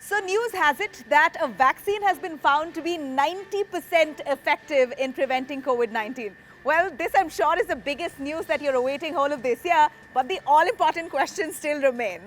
So news has it that a vaccine has been found to be 90% effective in preventing COVID-19. Well, this I'm sure is the biggest news that you're awaiting whole of this year, but the all-important questions still remain.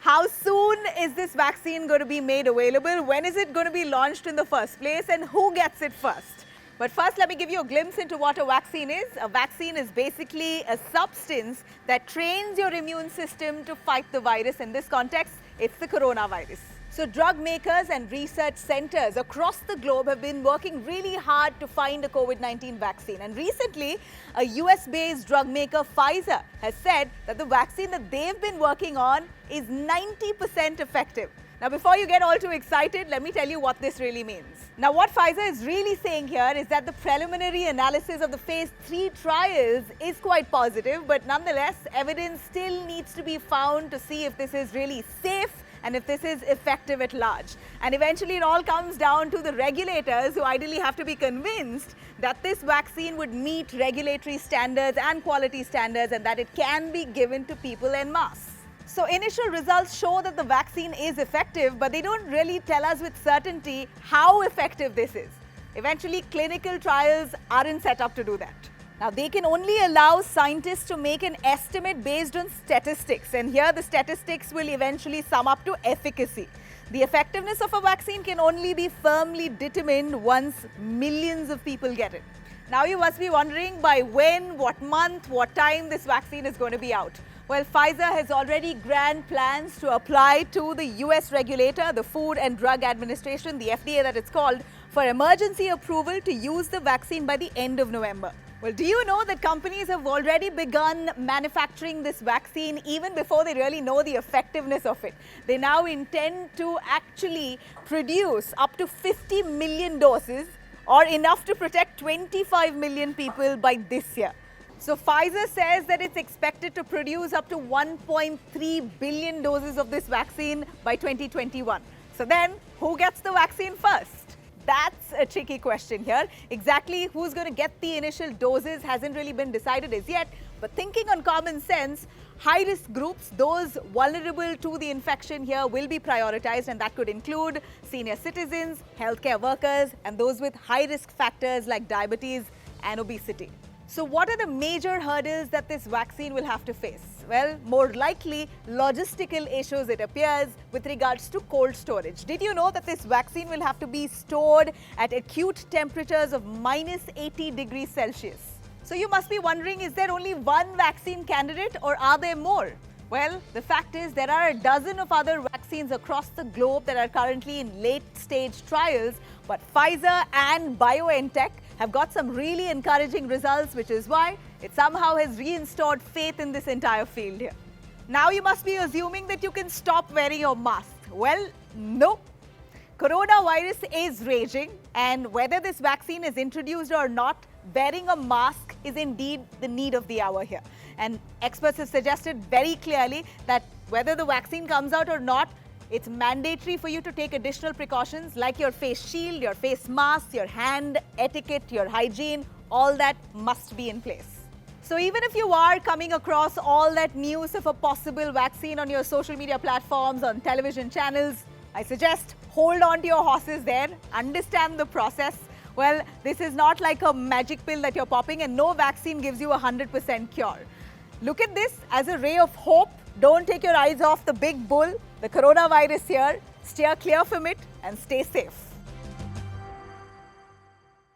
How soon is this vaccine going to be made available? When is it going to be launched in the first place? And who gets it first? But first, let me give you a glimpse into what a vaccine is. A vaccine is basically a substance that trains your immune system to fight the virus. In this context, it's the coronavirus. So drug makers and research centers across the globe have been working really hard to find a COVID-19 vaccine. And recently, a US-based drug maker, Pfizer, has said that the vaccine that they've been working on is 90% effective. Now, before you get all too excited, let me tell you what this really means. Now, what Pfizer is really saying here is that the preliminary analysis of the phase 3 trials is quite positive, but nonetheless, evidence still needs to be found to see if this is really safe and if this is effective at large. And eventually it all comes down to the regulators who ideally have to be convinced that this vaccine would meet regulatory standards and quality standards and that it can be given to people en masse. So initial results show that the vaccine is effective, but they don't really tell us with certainty how effective this is. Eventually, clinical trials aren't set up to do that. Now, they can only allow scientists to make an estimate based on statistics, and here the statistics will eventually sum up to efficacy. The effectiveness of a vaccine can only be firmly determined once millions of people get it. Now, you must be wondering by when, what month, what time this vaccine is going to be out. Well, Pfizer has already grand plans to apply to the US regulator, the Food and Drug Administration, the FDA that it's called, for emergency approval to use the vaccine by the end of November. Well, do you know that companies have already begun manufacturing this vaccine even before they really know the effectiveness of it? They now intend to actually produce up to 50 million doses or enough to protect 25 million people by this year. So Pfizer says that it's expected to produce up to 1.3 billion doses of this vaccine by 2021. So then, who gets the vaccine first? That's a tricky question here. Exactly who's going to get the initial doses hasn't really been decided as yet. But thinking on common sense, high-risk groups, those vulnerable to the infection here, will be prioritized, and that could include senior citizens, healthcare workers, and those with high-risk factors like diabetes and obesity. So what are the major hurdles that this vaccine will have to face? Well, more likely logistical issues, it appears, with regards to cold storage. Did you know that this vaccine will have to be stored at acute temperatures of minus 80 degrees Celsius? So you must be wondering, is there only one vaccine candidate or are there more? Well, the fact is there are a dozen of other vaccines across the globe that are currently in late-stage trials, but Pfizer and BioNTech have got some really encouraging results, which is why it somehow has reinstored faith in this entire field here. Now you must be assuming that you can stop wearing your mask. Well, no. Coronavirus is raging, and whether this vaccine is introduced or not, wearing a mask is indeed the need of the hour here. And experts have suggested very clearly that whether the vaccine comes out or not, it's mandatory for you to take additional precautions like your face shield, your face mask, your hand etiquette, your hygiene, all that must be in place. So even if you are coming across all that news of a possible vaccine on your social media platforms, on television channels, I suggest hold on to your horses there, understand the process. Well, this is not like a magic pill that you're popping, and no vaccine gives you a 100% cure. Look at this as a ray of hope. Don't take your eyes off the big bull, the coronavirus here. Steer clear from it and stay safe.